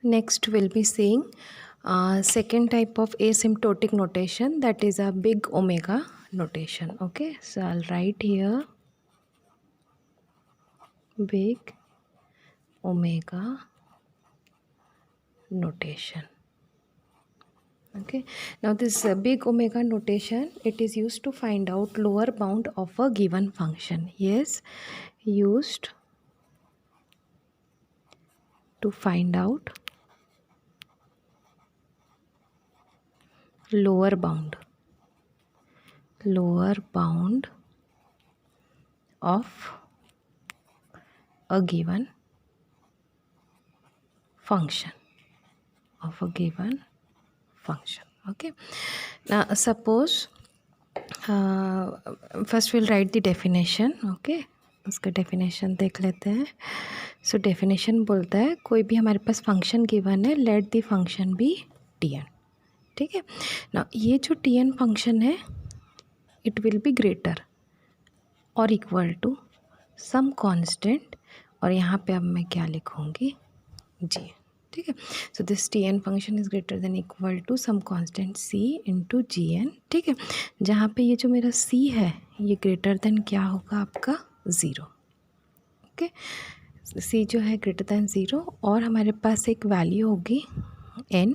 Next we'll be seeing second type of asymptotic notation, that is a big omega notation. Okay, so I'll write here big omega notation. Okay, now this big omega notation, it is used to find out lower bound of a given function. Yes, used to find out lower bound of a given function, Okay, now suppose first we'll write the definition. Okay, उसका definition देख लेते हैं. So definition बोलता है कोई भी हमारे पास function given है, let the function be Tn. ठीक है ना. ये जो Tn फंक्शन है, it will be greater or equal to some constant, और यहाँ पे अब मैं क्या लिखूँगी, g. ठीक है. So this Tn function is greater than equal to some constant c into Gn. ठीक है, जहाँ पे ये जो मेरा c है ये ग्रेटर देन क्या होगा आपका 0. ओके, c जो है ग्रेटर देन 0, और हमारे पास एक वैल्यू होगी n,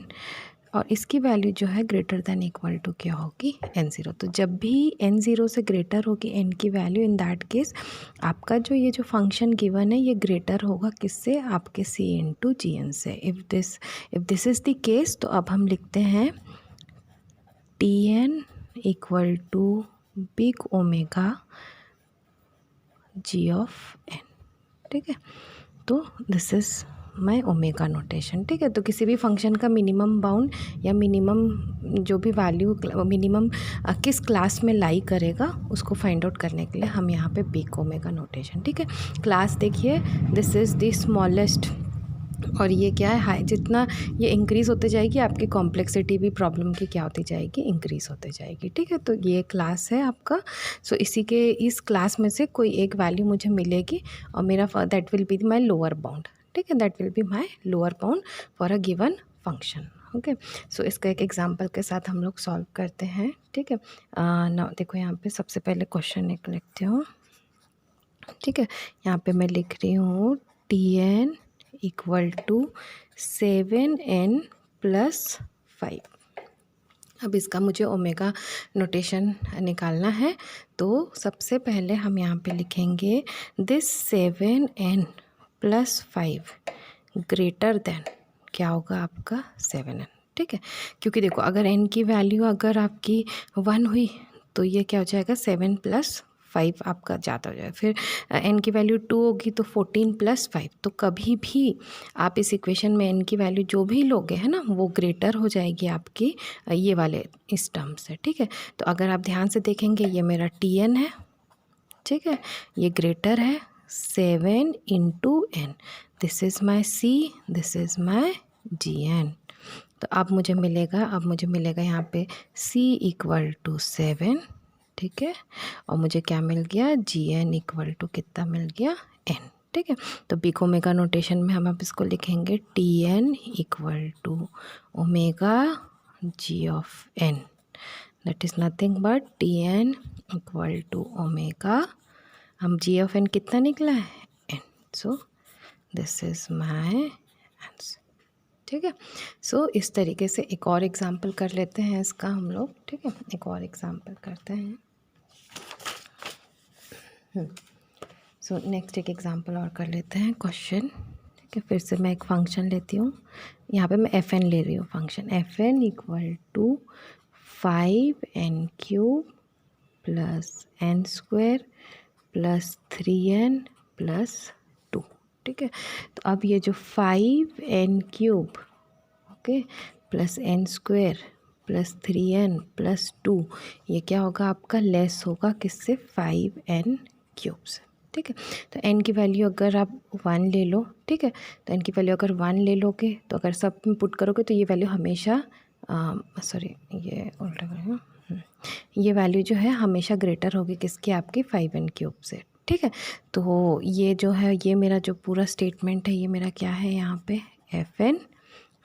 और इसकी वैल्यू जो है ग्रेटर देन इक्वल टू क्या होगी n0. तो जब भी n0 से ग्रेटर होगी n की वैल्यू, इन दैट केस आपका जो ये जो फंक्शन गिवन है ये ग्रेटर होगा किससे, आपके c इंटू Gn से. If this is the case, तो अब हम लिखते हैं Tn equal to big omega g of n. ठीक है, तो this is my omega notation. ठीक है, तो किसी भी फंक्शन का मिनिमम बाउंड या मिनिमम जो भी वैल्यू मिनिमम किस क्लास में लाई करेगा उसको फाइंड आउट करने के लिए हम यहाँ पे बिग ओमेगा नोटेशन. ठीक है, क्लास देखिए, दिस इज़ द स्मॉलेस्ट, और ये क्या है हाई. जितना ये इंक्रीज़ होते जाएगी आपकी कॉम्प्लेक्सिटी भी प्रॉब्लम की क्या होती जाएगी, इंक्रीज़ होते जाएगी. ठीक है, तो ये क्लास है आपका. सो इस क्लास में से कोई एक वैल्यू मुझे मिलेगी और मेरा that will be my lower bound. ठीक है, that will be my lower bound for a given function. Okay, so इसका एक एग्जांपल के साथ हम लोग सॉल्व करते हैं. ठीक है, ना देखो यहाँ पे सबसे पहले क्वेश्चन एक लिखती हूँ. ठीक है, यहाँ पे मैं लिख रही हूँ Tn equal to 7n plus 5. अब इसका मुझे ओमेगा नोटेशन निकालना है. तो सबसे पहले हम यहाँ पे लिखेंगे this 7n plus 5 greater than क्या होगा आपका 7n. ठीक है, क्योंकि देखो अगर n की वैल्यू अगर आपकी 1 हुई तो ये क्या हो जाएगा 7 प्लस 5 आपका ज़्यादा हो जाएगा. फिर n की वैल्यू 2 होगी तो 14 प्लस 5. तो कभी भी आप इस इक्वेशन में n की वैल्यू जो भी लोगे है ना, वो ग्रेटर हो जाएगी आपकी ये वाले इस टर्म से. ठीक है, तो अगर आप ध्यान से देखेंगे ये मेरा Tn है. ठीक है, ये ग्रेटर है 7 into n. This is my c, this is my Gn. तो अब मुझे मिलेगा यहाँ पे c इक्वल टू 7. ठीक है, और मुझे क्या मिल गया, Gn इक्वल टू कितना मिल गया n. ठीक है, तो बिग ओमेगा नोटेशन में हम अब इसको लिखेंगे Tn equal to omega g of n. That is nothing but Tn equal to omega, हम g ऑफ n कितना निकला है n. So this is my answer. ठीक है, सो इस तरीके से एक और एग्जांपल कर लेते हैं इसका हम लोग. ठीक है, एक और एग्जांपल करते हैं. सो नेक्स्ट एक एग्जांपल और कर लेते हैं क्वेश्चन. ठीक है, फिर से मैं एक फंक्शन लेती हूँ. यहाँ पे मैं fn ले रही हूँ function. fn equal to 5n cube plus n square plus 3n plus 2. ठीक है, तो अब ये जो 5n cube okay plus n square plus 3n plus 2, ये क्या होगा आपका, लेस होगा किससे, 5n क्यूब से. ठीक है, तो n की वैल्यू अगर आप 1 ले लो. ठीक है, तो n की वैल्यू अगर 1 ले लोगे तो अगर सब में पुट करोगे तो ये वैल्यू हमेशा सॉरी ये उल्टा करेंगे, ये वैल्यू जो है हमेशा ग्रेटर होगी किसकी, आपकी 5n क्यूब से. ठीक है, तो ये जो है ये मेरा जो पूरा स्टेटमेंट है ये मेरा क्या है यहाँ पे fn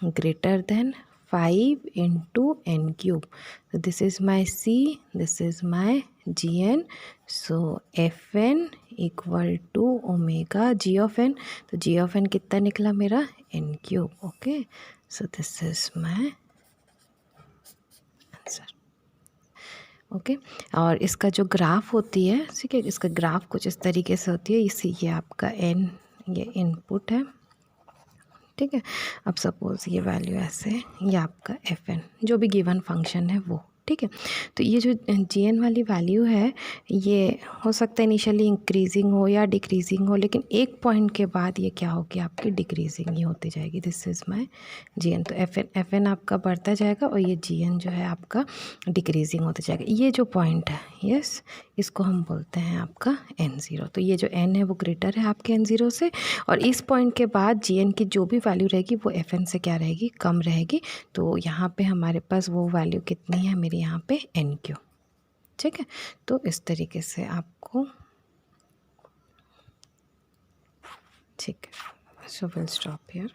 greater than 5 into n cube. So this is my C, this is my Gn. So Fn equal to omega G of n. तो G of n कितना निकला मेरा n cube. Okay, so this is my answer. Okay, और इसका जो graph होती है, ठीक है, इसका ग्राफ कुछ इस तरीके से होती है. इसी ये आपका n, ये इनपुट है, ठीक है. अब सपोज़ ये वैल्यू ऐसे, ये आपका एफ एन जो भी गिवन फंक्शन है वो, ठीक है. तो ये जो जी एन वाली वैल्यू है, ये हो सकता है इनिशियली इंक्रीजिंग हो या डिक्रीजिंग हो, लेकिन एक पॉइंट के बाद ये क्या होगी आपकी डिक्रीजिंग ही होती जाएगी. This is my G N. तो एफ एन आपका बढ़ता जाएगा और ये जी एन जो है आपका डिक्रीजिंग होता जाएगा. ये जो पॉइंट है, यस, इसको हम बोलते हैं आपका एन ज़ीरो. तो ये जो एन है वो ग्रेटर है आपके एन ज़ीरो से, और इस पॉइंट के बाद जी एन की जो भी वैल्यू रहेगी वो एफ एन से क्या रहेगी, कम रहेगी. तो यहाँ पे हमारे पास वो वैल्यू कितनी है मेरी यहाँ पे एन क्यू. ठीक है, तो इस तरीके से आपको, ठीक है. So will stop here.